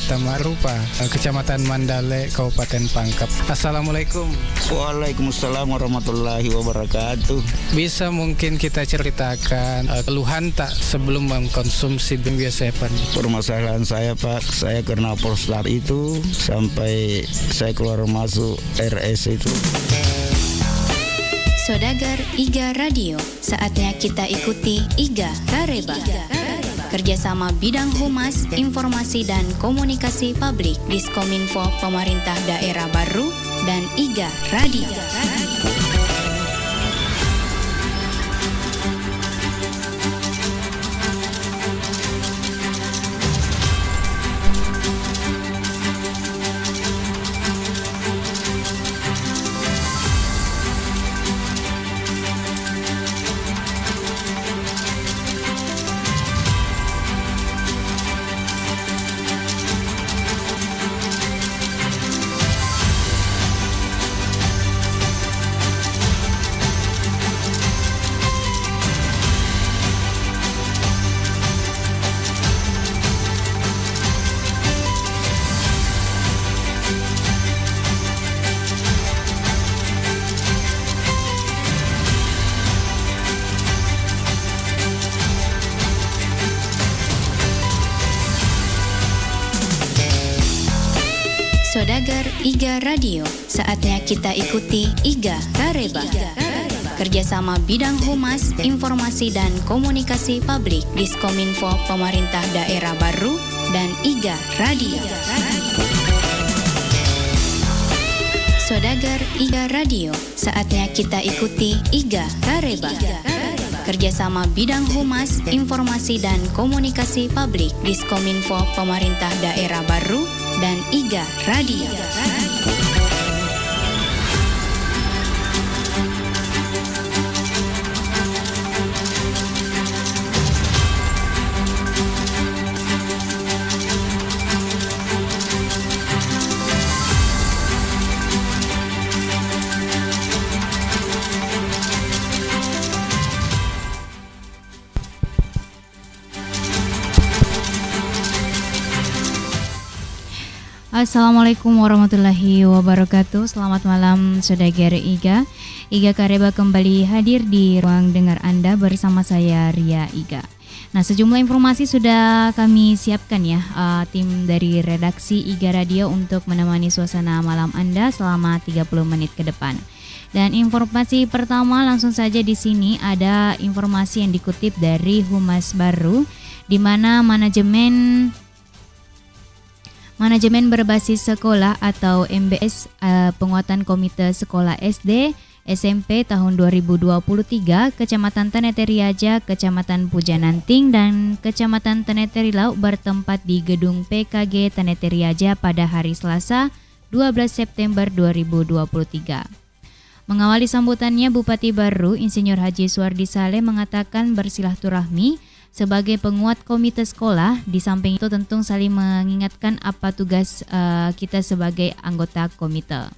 Desa Marupa, Kecamatan Mandale, Kabupaten Pangkep. Assalamualaikum. Waalaikumsalam warahmatullahi wabarakatuh. Bisa mungkin kita ceritakan keluhan tak sebelum mengkonsumsi biosepan? Permasalahan saya Pak, saya kena prostat itu sampai saya keluar masuk RS itu. Saudagar IGA Radio, saatnya kita ikuti IGA Kareba. Kerjasama bidang humas, informasi dan komunikasi publik Diskominfo Pemerintah Daerah Baru dan IGA Radio. Saudagar IGA Radio, saatnya kita ikuti IGA Kareba. Kerjasama bidang humas, informasi dan komunikasi publik Diskominfo Pemerintah Daerah Baru dan IGA Radio. Saudagar IGA Radio, saatnya kita ikuti IGA Kareba. Kerjasama bidang humas, informasi dan komunikasi publik Diskominfo Pemerintah Daerah Baru dan IGA Radio. Assalamualaikum warahmatullahi wabarakatuh. Selamat malam Saudagar IGA. IGA Kareba kembali hadir di ruang dengar Anda bersama saya Ria IGA. Nah, sejumlah informasi sudah kami siapkan ya, tim dari redaksi IGA Radio untuk menemani suasana malam Anda selama 30 menit ke depan. Dan informasi pertama langsung saja di sini ada informasi yang dikutip dari Humas Baru, di mana Manajemen berbasis sekolah atau MBS penguatan komite sekolah SD SMP tahun 2023 Kecamatan Teneteri Aja, Kecamatan Pujananting dan Kecamatan Teneteri Lauk bertempat di Gedung PKG Teneteri Aja pada hari Selasa 12 September 2023. Mengawali sambutannya, Bupati Baru Insinyur Haji Suardi Saleh mengatakan bersilaturahmi sebagai penguat komite sekolah. Di samping itu tentu saling mengingatkan apa tugas kita sebagai anggota komite.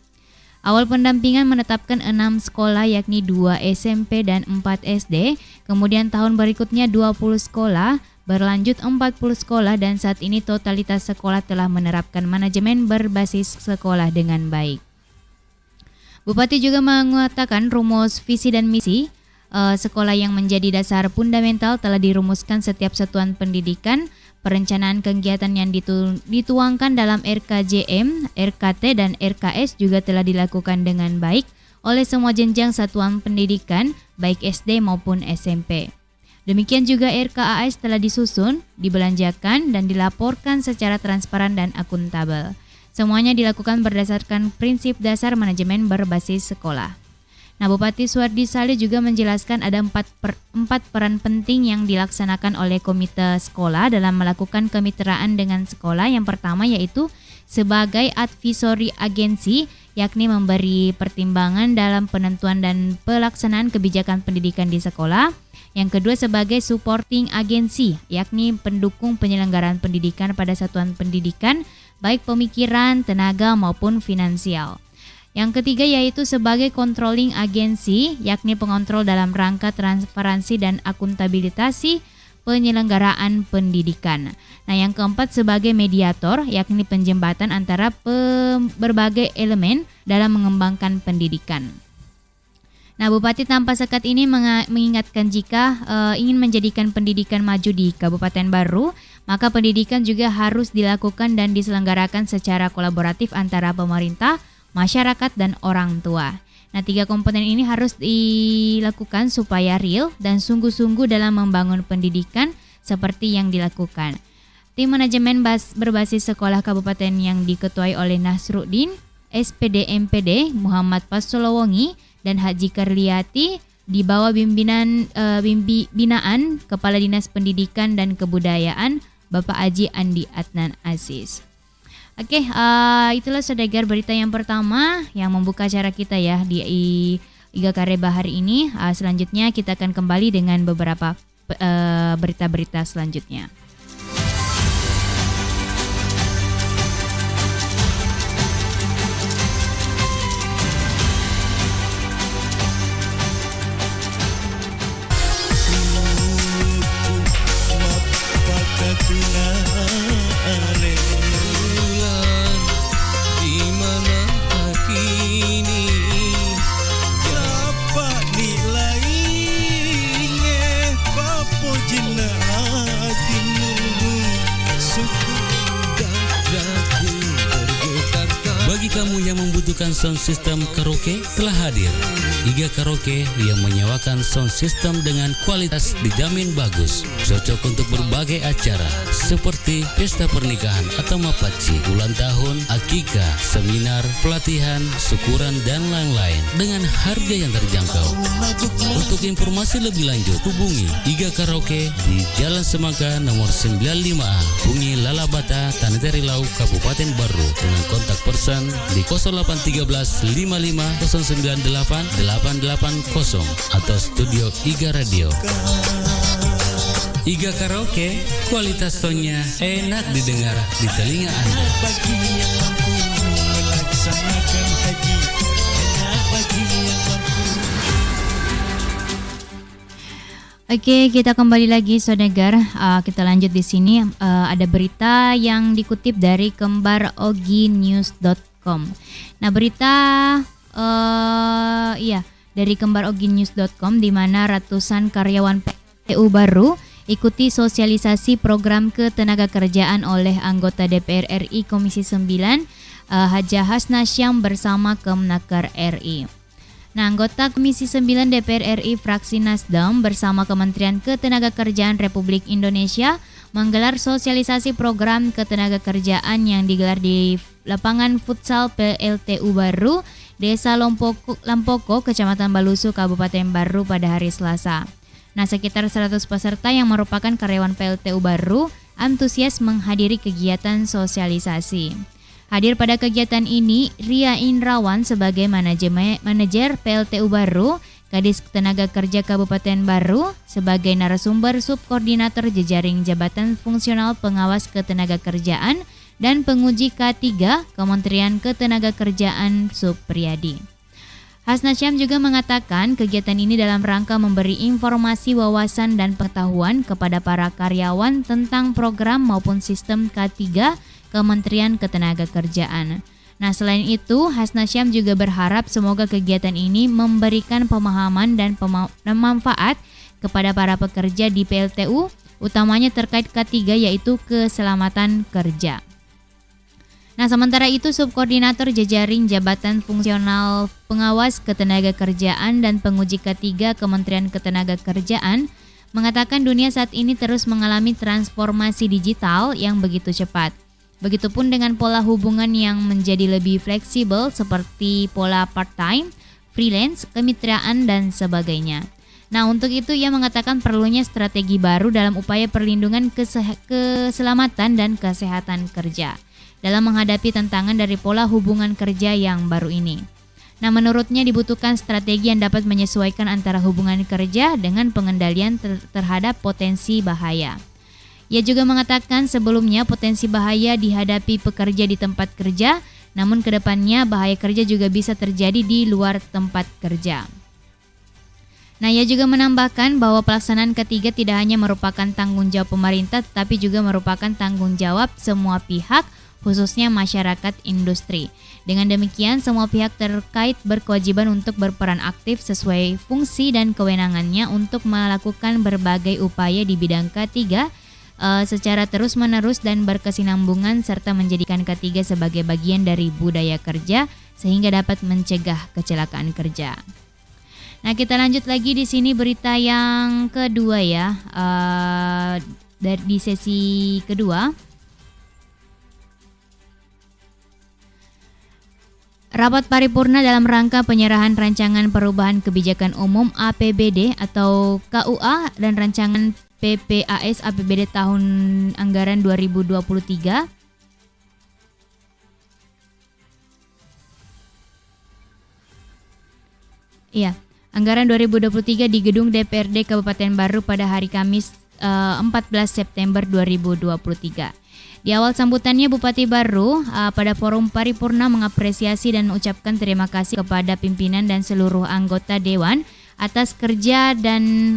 Awal pendampingan menetapkan 6 sekolah yakni 2 SMP dan 4 SD. Kemudian tahun berikutnya 20 sekolah, berlanjut 40 sekolah dan saat ini totalitas sekolah telah menerapkan manajemen berbasis sekolah dengan baik. Bupati juga mengatakan rumus visi dan misi sekolah yang menjadi dasar fundamental telah dirumuskan setiap satuan pendidikan. Perencanaan kegiatan yang dituangkan dalam RKJM, RKT, dan RKS juga telah dilakukan dengan baik oleh semua jenjang satuan pendidikan, baik SD maupun SMP. Demikian juga RKAS telah disusun, dibelanjakan, dan dilaporkan secara transparan dan akuntabel. Semuanya dilakukan berdasarkan prinsip dasar manajemen berbasis sekolah. Nah, Bupati Suardi Saleh juga menjelaskan ada empat peran penting yang dilaksanakan oleh komite sekolah dalam melakukan kemitraan dengan sekolah. Yang pertama yaitu sebagai advisory agency, yakni memberi pertimbangan dalam penentuan dan pelaksanaan kebijakan pendidikan di sekolah. Yang kedua sebagai supporting agency, yakni pendukung penyelenggaraan pendidikan pada satuan pendidikan, baik pemikiran, tenaga maupun finansial. Yang ketiga yaitu sebagai controlling agency, yakni pengontrol dalam rangka transparansi dan akuntabilitasi penyelenggaraan pendidikan. Nah, yang keempat sebagai mediator, yakni penjembatan antara berbagai elemen dalam mengembangkan pendidikan. Nah, Bupati Tanpa Sekat ini mengingatkan jika ingin menjadikan pendidikan maju di Kabupaten Baru, maka pendidikan juga harus dilakukan dan diselenggarakan secara kolaboratif antara pemerintah, masyarakat, dan orang tua. Nah, 3 komponen ini harus dilakukan supaya real dan sungguh-sungguh dalam membangun pendidikan seperti yang dilakukan. Tim manajemen berbasis sekolah kabupaten yang diketuai oleh Nasruddin, SPD MPD, Muhammad Pasolowongi, dan Haji Karliati di bawah binaan Kepala Dinas Pendidikan dan Kebudayaan Bapak Haji Andi Adnan Aziz. Oke, itulah Saudagar berita yang pertama yang membuka acara kita ya di Iga Kareba hari ini. Selanjutnya kita akan kembali dengan beberapa berita-berita selanjutnya. Kamu yang membutuhkan sound system karaoke telah hadir. Iga Karaoke yang menyewakan sound system dengan kualitas dijamin bagus, cocok untuk berbagai acara seperti pesta pernikahan atau mapaci, ulang tahun, akikah, seminar, pelatihan, syukuran, dan lain-lain dengan harga yang terjangkau. Untuk informasi lebih lanjut, hubungi Iga Karaoke di Jalan Semangka nomor 95A, Bungi Lalabata, Tanah Kabupaten Baru dengan kontak person di 0813 55 098 880 atau studio Iga Radio. Iga Karaoke, kualitas soundnya enak didengar di telinga Anda. Bagi yang mampu melaksanakan haji, bagi yang mampu. Oke, kita kembali lagi Saudagar. Kita lanjut di sini. Ada berita yang dikutip dari kembaroginews.com. Nah, berita dari kembaroginews.com di mana ratusan karyawan PLTU Baru ikuti sosialisasi program ketenagakerjaan oleh anggota DPR RI Komisi 9 Haja Hasna Syam bersama Kemnaker RI. Nah, anggota Komisi 9 DPR RI fraksi Nasdem bersama Kementerian Ketenagakerjaan Republik Indonesia menggelar sosialisasi program ketenagakerjaan yang digelar di lapangan futsal PLTU Baru, Desa Lampoko, Kecamatan Balusu, Kabupaten Baru pada hari Selasa. Nah, sekitar 100 peserta yang merupakan karyawan PLTU Baru antusias menghadiri kegiatan sosialisasi. Hadir pada kegiatan ini, Ria Indrawan sebagai manajer PLTU Baru, Kadis Tenaga Kerja Kabupaten Baru sebagai narasumber subkoordinator jejaring Jabatan Fungsional Pengawas Ketenagakerjaan dan penguji K3 Kementerian Ketenagakerjaan Supriyadi. Hasna Syam juga mengatakan kegiatan ini dalam rangka memberi informasi, wawasan, dan pengetahuan kepada para karyawan tentang program maupun sistem K3 Kementerian Ketenagakerjaan. Nah, selain itu, Hasna Syam juga berharap semoga kegiatan ini memberikan pemahaman dan manfaat kepada para pekerja di PLTU, utamanya terkait K3 yaitu keselamatan kerja. Nah, sementara itu Subkoordinator Jejaring Jabatan Fungsional Pengawas Ketenagakerjaan dan Penguji K3 Kementerian Ketenagakerjaan mengatakan dunia saat ini terus mengalami transformasi digital yang begitu cepat. Begitupun dengan pola hubungan yang menjadi lebih fleksibel seperti pola part-time, freelance, kemitraan, dan sebagainya. Nah, untuk itu ia mengatakan perlunya strategi baru dalam upaya perlindungan keselamatan dan kesehatan kerja dalam menghadapi tantangan dari pola hubungan kerja yang baru ini. Nah, menurutnya dibutuhkan strategi yang dapat menyesuaikan antara hubungan kerja dengan pengendalian terhadap potensi bahaya. Ia juga mengatakan sebelumnya potensi bahaya dihadapi pekerja di tempat kerja, namun kedepannya bahaya kerja juga bisa terjadi di luar tempat kerja. Nah, ia juga menambahkan bahwa pelaksanaan ketiga tidak hanya merupakan tanggung jawab pemerintah, tetapi juga merupakan tanggung jawab semua pihak, khususnya masyarakat industri. Dengan demikian, semua pihak terkait berkewajiban untuk berperan aktif sesuai fungsi dan kewenangannya untuk melakukan berbagai upaya di bidang K3 secara terus-menerus dan berkesinambungan, serta menjadikan K3 sebagai bagian dari budaya kerja sehingga dapat mencegah kecelakaan kerja. Nah, kita lanjut lagi di sini berita yang kedua ya, di sesi kedua. Rapat paripurna dalam rangka penyerahan rancangan perubahan kebijakan umum APBD atau KUA dan rancangan PPAS APBD tahun anggaran 2023. Iya. Anggaran 2023 di Gedung DPRD Kabupaten Baru pada hari Kamis 14 September 2023. Di awal sambutannya, Bupati Baru pada forum paripurna mengapresiasi dan mengucapkan terima kasih kepada pimpinan dan seluruh anggota Dewan atas kerja dan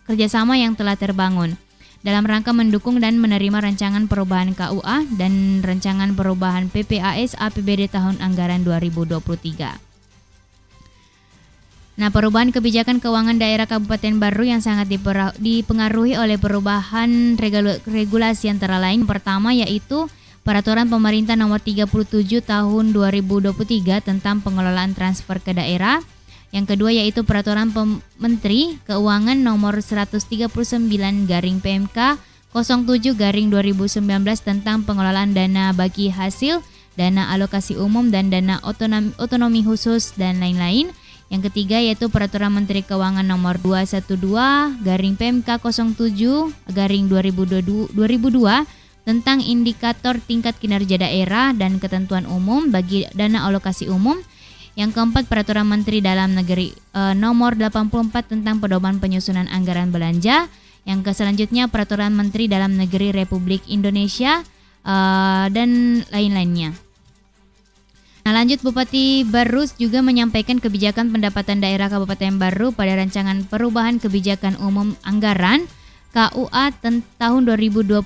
kerjasama yang telah terbangun dalam rangka mendukung dan menerima rancangan perubahan KUA dan rancangan perubahan PPAS APBD tahun anggaran 2023. Nah, perubahan kebijakan keuangan daerah Kabupaten Baru yang sangat dipengaruhi oleh perubahan regulasi antara lain. Pertama yaitu Peraturan Pemerintah Nomor 37 Tahun 2023 tentang pengelolaan transfer ke daerah. Yang kedua yaitu Peraturan Menteri Keuangan Nomor 139/PMK 07/2019 tentang pengelolaan dana bagi hasil, dana alokasi umum dan dana otonomi khusus dan lain-lain. Yang ketiga yaitu Peraturan Menteri Keuangan Nomor 212/PMK 07/2002 tentang indikator tingkat kinerja daerah dan ketentuan umum bagi dana alokasi umum. Yang keempat Peraturan Menteri Dalam Negeri Nomor 84 tentang pedoman penyusunan anggaran belanja. Yang selanjutnya Peraturan Menteri Dalam Negeri Republik Indonesia dan lain-lainnya. Nah, lanjut, Bupati Baru juga menyampaikan kebijakan pendapatan daerah Kabupaten Baru pada rancangan perubahan kebijakan umum anggaran KUA tahun 2022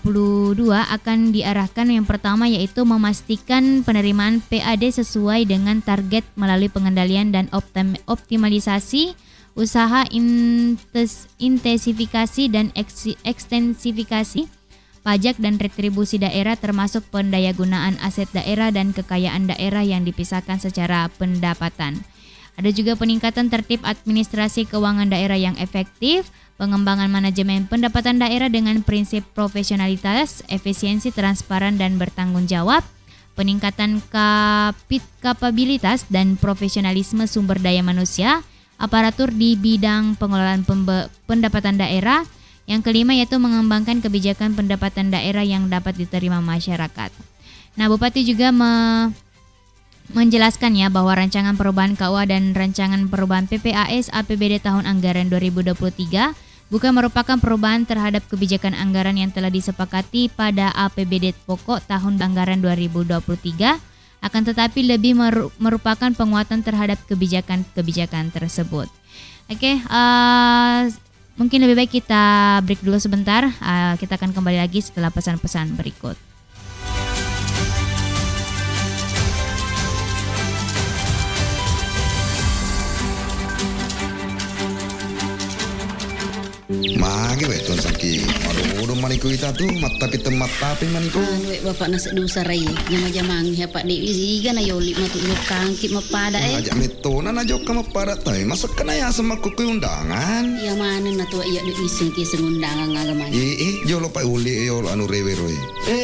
akan diarahkan yang pertama yaitu memastikan penerimaan PAD sesuai dengan target melalui pengendalian dan optimalisasi usaha intensifikasi dan ekstensifikasi pajak dan retribusi daerah termasuk pendayagunaan aset daerah dan kekayaan daerah yang dipisahkan secara pendapatan. Ada juga peningkatan tertib administrasi keuangan daerah yang efektif, pengembangan manajemen pendapatan daerah dengan prinsip profesionalitas, efisiensi, transparan dan bertanggung jawab, peningkatan kapabilitas dan profesionalisme sumber daya manusia, aparatur di bidang pengelolaan pendapatan daerah. Yang kelima yaitu mengembangkan kebijakan pendapatan daerah yang dapat diterima masyarakat. Nah, Bupati juga menjelaskan ya bahwa rancangan perubahan KUA dan rancangan perubahan PPAS APBD tahun anggaran 2023 bukan merupakan perubahan terhadap kebijakan anggaran yang telah disepakati pada APBD pokok tahun anggaran 2023, akan tetapi lebih merupakan penguatan terhadap kebijakan-kebijakan tersebut. Oke, mungkin lebih baik kita break dulu sebentar. Kita akan kembali lagi setelah pesan-pesan berikut. Magi betul sakit. Aduh, maniku kita tuh mata kita maniku. Wek bapak nasi dosa rai. Jama-jamang ya Pak Dewi iga na yoli matu kangkit mapada Ajak metona na jok mapada tay. Masa kena ya sama kuku undangan. Ya mana na tuwa iya di iseng kiseng undangan ngagaman. Jolo pa uli yolo anu rewe roy.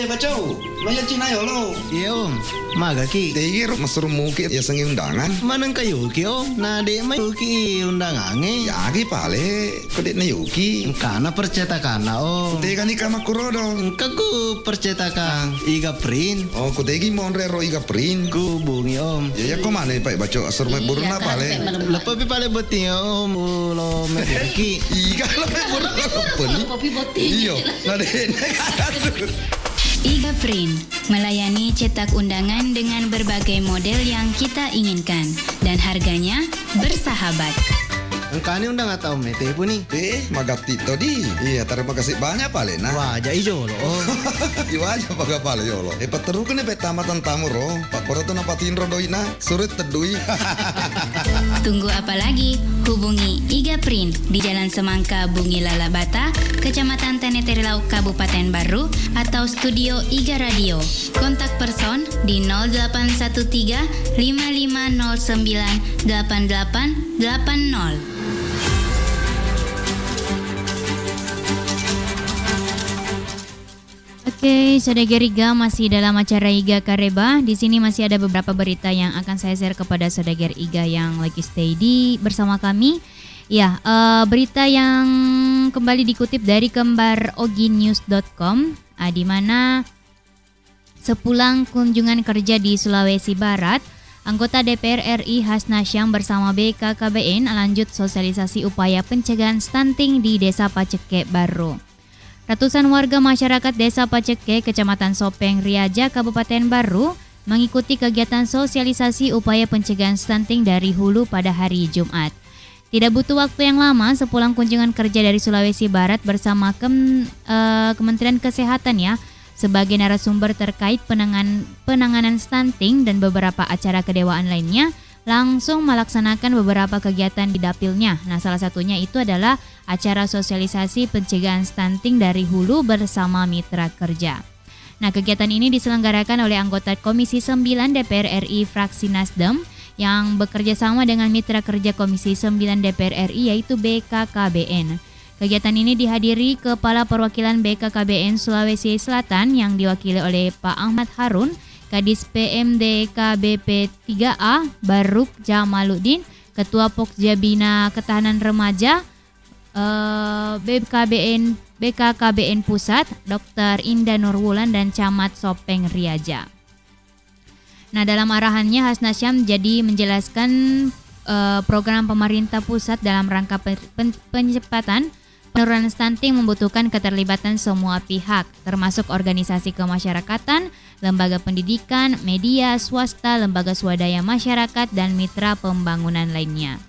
Bacau, maya Cina yolo. Iya om, maga ki. Tegir masur mungkin ya sengi undangan. Manang kayo ki om, nade mayuki undangange. Ya gi pale, kodek na yuki. Kana percetakan om. Tega ni kama kurodo. Kaku percetakan iga print. Oh, kutegi monre ro iga print. Ku bungi om. Ya kok mana pak baco asur mai buruna pale. Lepas pi pale beti om ulo mediki. Iga lepas buruna lepeni. Kopi boti. Iyo, nade. IGA Print melayani cetak undangan dengan berbagai model yang kita inginkan dan harganya bersahabat. Engkau undang atau mete pun nih? Magati to di. Iya, terima kasih banyak pale na. Wah, jai jolo. Iwa aja paga pale yolo. Pateru kene tamatan tamu ro. Pak poro to napatin ro doina. Surit tedui. Tunggu apa lagi? Hubungi Iga Print di Jalan Semangka Bungi Lalabata, Kecamatan Tenete Rilau, Kabupaten Baru, atau Studio Iga Radio. Kontak person di 0813 5509 8880. Oke, Saudagar Iga masih dalam acara Iga Kareba. Di sini masih ada beberapa berita yang akan saya share kepada Saudagar Iga yang lagi stay di bersama kami. Ya, berita yang kembali dikutip dari kembaroginews.com, di mana sepulang kunjungan kerja di Sulawesi Barat, anggota DPR RI Hasna Syam bersama BKKBN lanjut sosialisasi upaya pencegahan stunting di Desa Paceke Baru. Ratusan warga masyarakat Desa Paceke, Kecamatan Sopeng Riaja, Kabupaten Baru mengikuti kegiatan sosialisasi upaya pencegahan stunting dari hulu pada hari Jumat. Tidak butuh waktu yang lama, sepulang kunjungan kerja dari Sulawesi Barat bersama Kementerian Kesehatan sebagai narasumber terkait penanganan stunting dan beberapa acara kedewaan lainnya, langsung melaksanakan beberapa kegiatan di dapilnya. Nah, salah satunya itu adalah acara sosialisasi pencegahan stunting dari hulu bersama mitra kerja. Nah, kegiatan ini diselenggarakan oleh anggota Komisi 9 DPR RI fraksi Nasdem yang bekerja sama dengan mitra kerja Komisi 9 DPR RI yaitu BKKBN. Kegiatan ini dihadiri Kepala Perwakilan BKKBN Sulawesi Selatan yang diwakili oleh Pak Ahmad Harun, Kadis PMD KBP 3A Baruk Jamaluddin, Ketua Pokja Bina Ketahanan Remaja BKKBN Pusat, Dr. Indah Nurwulan dan Camat Sopeng Riaja. Nah, dalam arahannya Hasna Syam jadi menjelaskan program pemerintah pusat dalam rangka pencepatan penurunan stunting membutuhkan keterlibatan semua pihak, termasuk organisasi kemasyarakatan, lembaga pendidikan, media, swasta, lembaga swadaya masyarakat, dan mitra pembangunan lainnya.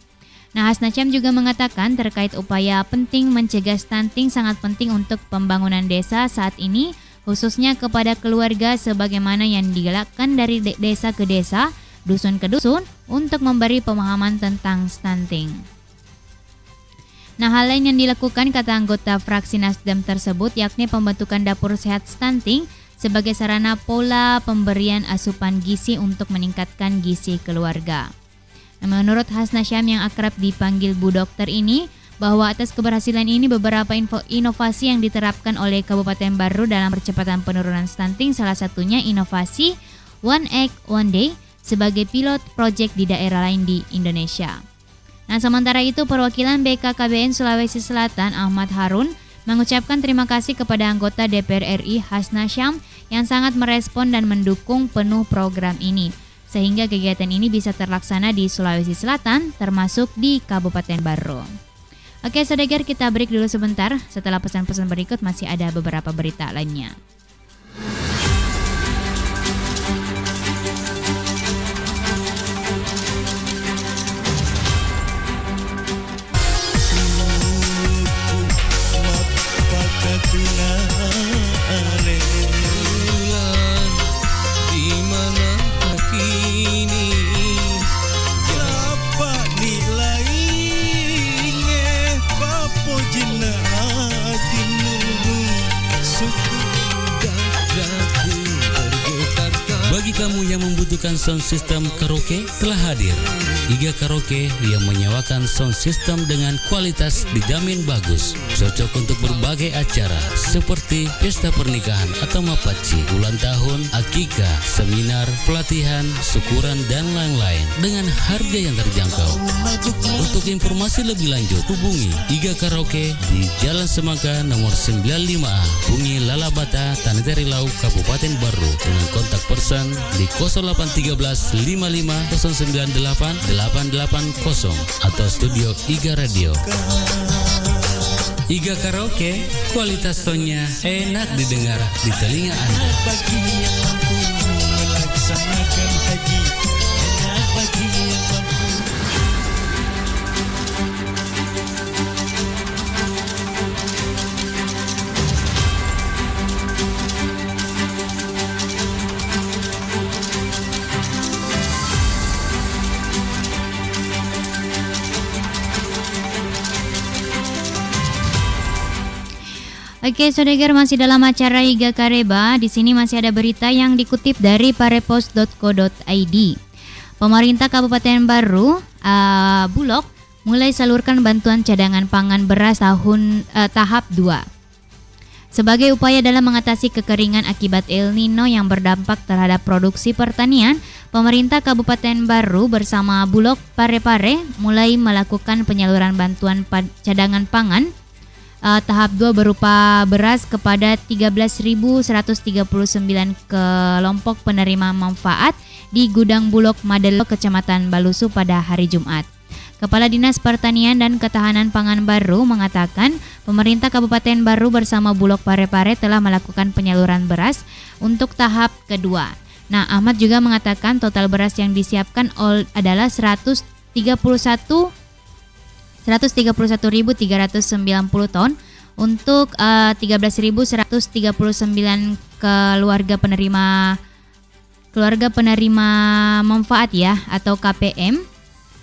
Nah, Hasna Syam juga mengatakan terkait upaya penting mencegah stunting sangat penting untuk pembangunan desa saat ini, khususnya kepada keluarga sebagaimana yang digalakkan dari desa ke desa, dusun ke dusun, untuk memberi pemahaman tentang stunting. Nah, hal lain yang dilakukan kata anggota fraksi Nasdem tersebut yakni pembentukan dapur sehat stunting sebagai sarana pola pemberian asupan gizi untuk meningkatkan gizi keluarga. Nah, menurut Hasna Syam yang akrab dipanggil Bu Dokter ini, bahwa atas keberhasilan ini beberapa inovasi yang diterapkan oleh Kabupaten Baru dalam percepatan penurunan stunting, salah satunya inovasi One Egg One Day sebagai pilot project di daerah lain di Indonesia. Nah, sementara itu perwakilan BKKBN Sulawesi Selatan Ahmad Harun mengucapkan terima kasih kepada anggota DPR RI Hasna Syam yang sangat merespon dan mendukung penuh program ini, sehingga kegiatan ini bisa terlaksana di Sulawesi Selatan termasuk di Kabupaten Baru. Oke, Saudagar, kita break dulu sebentar. Setelah pesan-pesan berikut masih ada beberapa berita lainnya. Bagi kamu yang membutuhkan sound system karaoke, telah hadir Iga Karaoke yang menyewakan sound system dengan kualitas dijamin bagus, cocok untuk berbagai acara seperti pesta pernikahan atau mapaci, ulang tahun, akikah, seminar, pelatihan, syukuran, dan lain-lain dengan harga yang terjangkau. Untuk informasi lebih lanjut, hubungi Iga Karaoke di Jalan Semangka nomor 95A, Bungi Lalabata, Tanete Rilau, Kabupaten Baru dengan kontak person di 0813 55 098 880 atau studio Iga Radio. Iga Karaoke, kualitas soundnya enak didengar di telinga Anda. Bagi yang mampu melaksanakan haji, bagi yang mampu. Oke, Saudagar, masih dalam acara Iga Kareba. Di sini masih ada berita yang dikutip dari parepos.co.id. Pemerintah Kabupaten Baru, Bulog, mulai salurkan bantuan cadangan pangan beras tahap 2. Sebagai upaya dalam mengatasi kekeringan akibat El Nino yang berdampak terhadap produksi pertanian, pemerintah Kabupaten Baru bersama Bulog Parepare mulai melakukan penyaluran bantuan cadangan pangan tahap 2 berupa beras kepada 13.139 kelompok penerima manfaat di Gudang Bulog Madelo, Kecamatan Balusu pada hari Jumat. Kepala Dinas Pertanian dan Ketahanan Pangan Baru mengatakan pemerintah Kabupaten Baru bersama Bulog Parepare telah melakukan penyaluran beras untuk tahap kedua. Nah, Ahmad juga mengatakan total beras yang disiapkan adalah 131.390 ton untuk 13.139 keluarga penerima manfaat ya atau KPM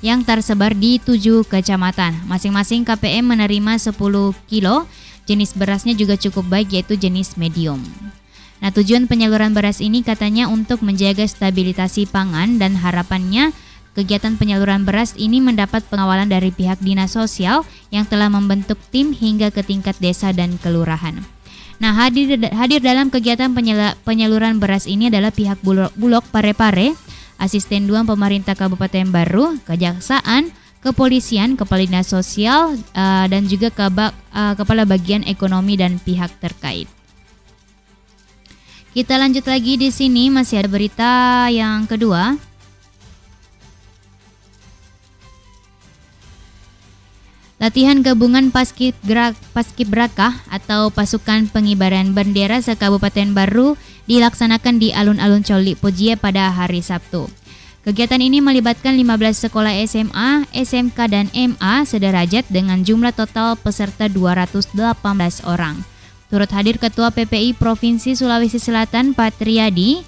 yang tersebar di 7 kecamatan. Masing-masing KPM menerima 10 kilo. Jenis berasnya juga cukup baik, yaitu jenis medium. Nah, tujuan penyaluran beras ini katanya untuk menjaga stabilitasi pangan dan harapannya kegiatan penyaluran beras ini mendapat pengawalan dari pihak Dinas Sosial yang telah membentuk tim hingga ke tingkat desa dan kelurahan. Nah, hadir dalam kegiatan penyaluran beras ini adalah pihak Bulog Parepare, Asisten 2 Pemerintah Kabupaten Baru, Kejaksaan, Kepolisian, Kepala Dinas Sosial, dan juga Kepala Bagian Ekonomi dan pihak terkait. Kita lanjut lagi di sini, masih ada berita yang kedua. Latihan gabungan Paskibraka atau pasukan pengibaran bendera se-Kabupaten Baru dilaksanakan di alun-alun Coli Pojie pada hari Sabtu. Kegiatan ini melibatkan 15 sekolah SMA, SMK, dan MA sederajat dengan jumlah total peserta 218 orang. Turut hadir Ketua PPI Provinsi Sulawesi Selatan Pak Triadi,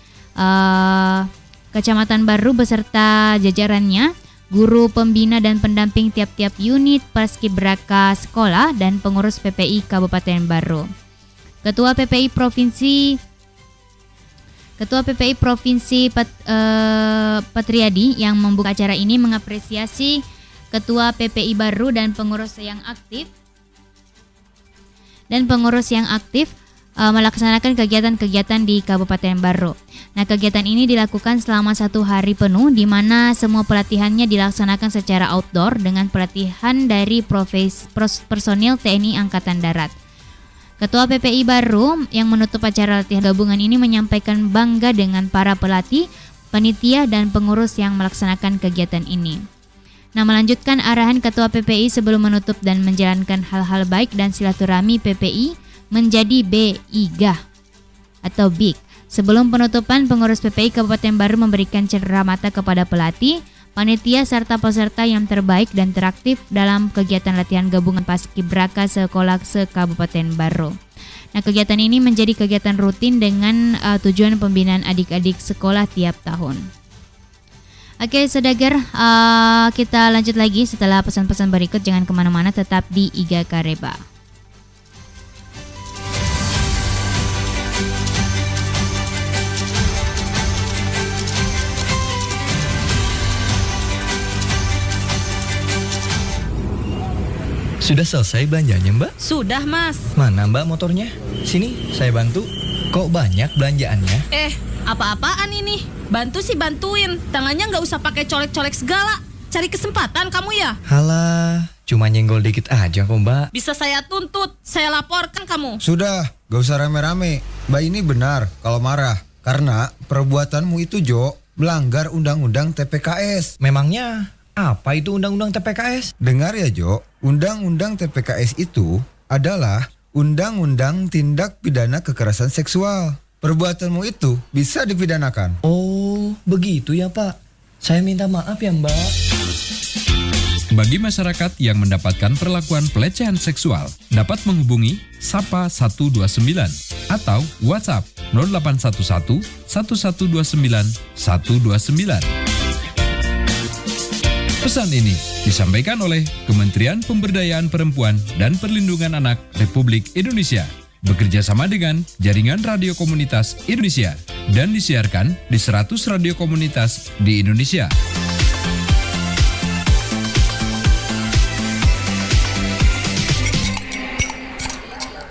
Kecamatan Baru beserta jajarannya, guru pembina dan pendamping tiap-tiap unit Paskibraka sekolah dan pengurus PPI Kabupaten Baru. Ketua PPI Provinsi Patriadi yang membuka acara ini mengapresiasi Ketua PPI Baru dan pengurus yang aktif melaksanakan kegiatan-kegiatan di Kabupaten Baru. Nah, kegiatan ini dilakukan selama 1 hari penuh di mana semua pelatihannya dilaksanakan secara outdoor dengan pelatihan dari personil TNI Angkatan Darat. Ketua PPI Baru yang menutup acara latihan gabungan ini menyampaikan bangga dengan para pelatih, panitia, dan pengurus yang melaksanakan kegiatan ini. Nah, melanjutkan arahan Ketua PPI sebelum menutup dan menjalankan hal-hal baik dan silaturahmi PPI menjadi BIGA atau BIG. Sebelum penutupan, pengurus PPI Kabupaten Baru memberikan cenderamata kepada pelatih, panitia, serta peserta yang terbaik dan teraktif dalam kegiatan latihan gabungan Paskibraka sekolah se-Kabupaten Baru. Nah, kegiatan ini menjadi kegiatan rutin dengan tujuan pembinaan adik-adik sekolah tiap tahun. Oke, Saudagar, kita lanjut lagi setelah pesan-pesan berikut. Jangan kemana-mana, tetap di Iga Kareba. Sudah selesai belanjanya, Mbak? Sudah, Mas. Mana Mbak motornya? Sini, saya bantu. Kok banyak belanjaannya? Apa-apaan ini? Bantu sih bantuin. Tangannya nggak usah pakai colek-colek segala. Cari kesempatan kamu ya? Halah, cuma nyenggol dikit aja kok, Mbak. Bisa saya tuntut, saya laporkan kamu. Sudah, gak usah rame-rame. Mbak ini benar kalau marah. Karena perbuatanmu itu, Jo, melanggar Undang-Undang TPKS. Memangnya apa itu Undang-Undang TPKS? Dengar ya, Jo. Undang-Undang TPKS itu adalah Undang-Undang Tindak Pidana Kekerasan Seksual. Perbuatanmu itu bisa dipidanakan. Oh, begitu ya, Pak. Saya minta maaf ya, Mbak. Bagi masyarakat yang mendapatkan perlakuan pelecehan seksual, dapat menghubungi Sapa 129 atau WhatsApp 0811 1129 129. Pesan ini disampaikan oleh Kementerian Pemberdayaan Perempuan dan Perlindungan Anak Republik Indonesia bekerja sama dengan Jaringan Radio Komunitas Indonesia dan disiarkan di 100 radio komunitas di Indonesia.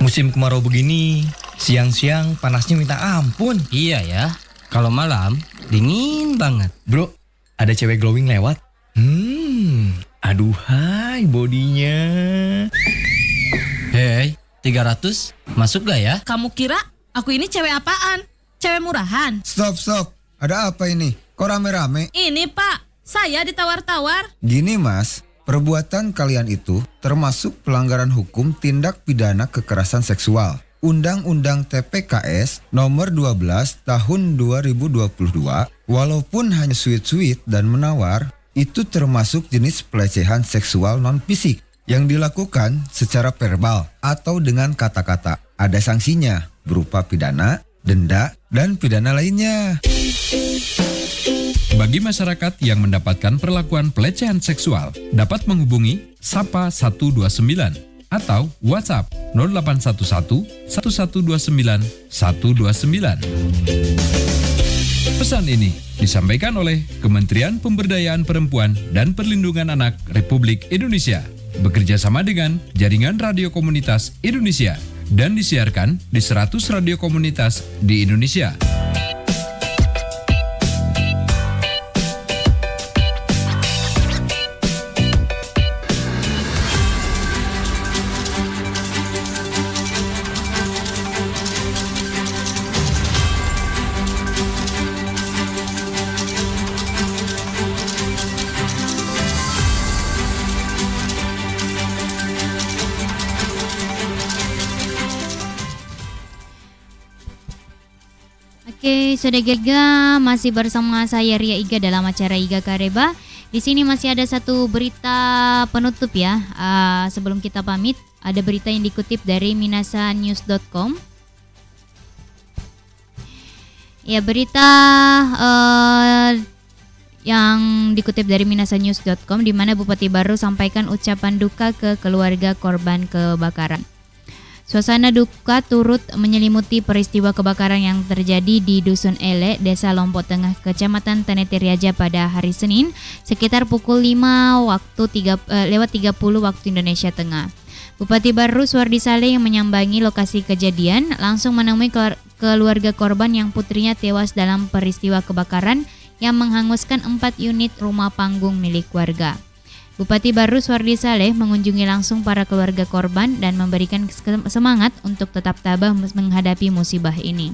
Musim kemarau begini, siang-siang panasnya minta ampun. Iya ya, kalau malam dingin banget. Bro, ada cewek glowing lewat. Aduhai bodinya. Hei, 300, masuk gak ya? Kamu kira aku ini cewek apaan? Cewek murahan? Stop. Ada apa ini? Kok rame-rame? Ini Pak, saya ditawar-tawar. Gini Mas, perbuatan kalian itu termasuk pelanggaran hukum tindak pidana kekerasan seksual. Undang-Undang TPKS nomor 12 tahun 2022, walaupun hanya sweet-sweet dan menawar, itu termasuk jenis pelecehan seksual non-fisik yang dilakukan secara verbal atau dengan kata-kata. Ada sanksinya berupa pidana, denda, dan pidana lainnya. Bagi masyarakat yang mendapatkan perlakuan pelecehan seksual, dapat menghubungi Sapa 129 atau WhatsApp 0811 1129 129. Pesan ini disampaikan oleh Kementerian Pemberdayaan Perempuan dan Perlindungan Anak Republik Indonesia, bekerja sama dengan Jaringan Radio Komunitas Indonesia dan disiarkan di 100 radio komunitas di Indonesia. Oke, Saudara masih bersama saya Ria Iga dalam acara Iga Kareba. Di sini masih ada satu berita penutup ya. Sebelum kita pamit, ada berita yang dikutip dari minasanews.com. Ya, berita yang dikutip dari minasanews.com di mana Bupati Baru sampaikan ucapan duka ke keluarga korban kebakaran. Suasana duka turut menyelimuti peristiwa kebakaran yang terjadi di Dusun Ele, Desa Lompok Tengah, Kecamatan Tenete Riaja pada hari Senin sekitar pukul 5 lewat 30 waktu Indonesia Tengah. Bupati Baru Suwardi Saleh yang menyambangi lokasi kejadian langsung menemui keluarga korban yang putrinya tewas dalam peristiwa kebakaran yang menghanguskan 4 unit rumah panggung milik warga. Bupati Baru Suwardi Saleh mengunjungi langsung para keluarga korban dan memberikan semangat untuk tetap tabah menghadapi musibah ini.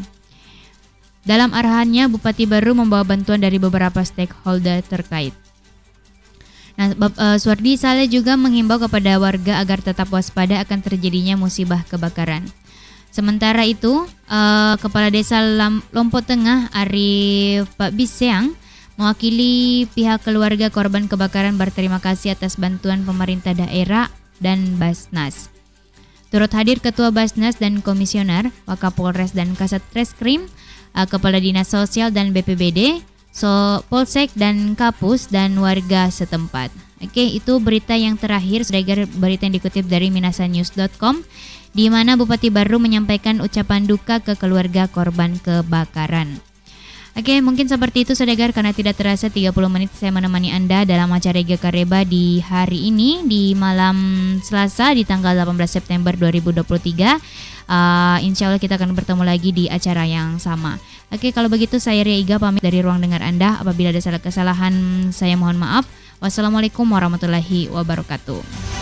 Dalam arahannya, Bupati Baru membawa bantuan dari beberapa stakeholder terkait. Suwardi Saleh juga menghimbau kepada warga agar tetap waspada akan terjadinya musibah kebakaran. Sementara itu, Kepala Desa Lompok Tengah Arif Pak Biseang mewakili pihak keluarga korban kebakaran berterima kasih atas bantuan pemerintah daerah dan Basnas. Turut hadir Ketua Basnas dan Komisioner, Wakapolres dan Kasat Reskrim, Kepala Dinas Sosial dan BPBD, Polsek dan Kapus dan warga setempat. Oke, itu berita yang terakhir, berita yang dikutip dari minasanews.com, di mana Bupati Baru menyampaikan ucapan duka ke keluarga korban kebakaran. Oke, mungkin seperti itu Saudagar, karena tidak terasa 30 menit saya menemani Anda dalam acara Iga Kareba di hari ini, di malam Selasa di tanggal 18 September 2023. Insya Allah kita akan bertemu lagi di acara yang sama. Oke, kalau begitu saya Ria Iga pamit dari ruang dengar Anda. Apabila ada salah kesalahan saya mohon maaf. Wassalamualaikum warahmatullahi wabarakatuh.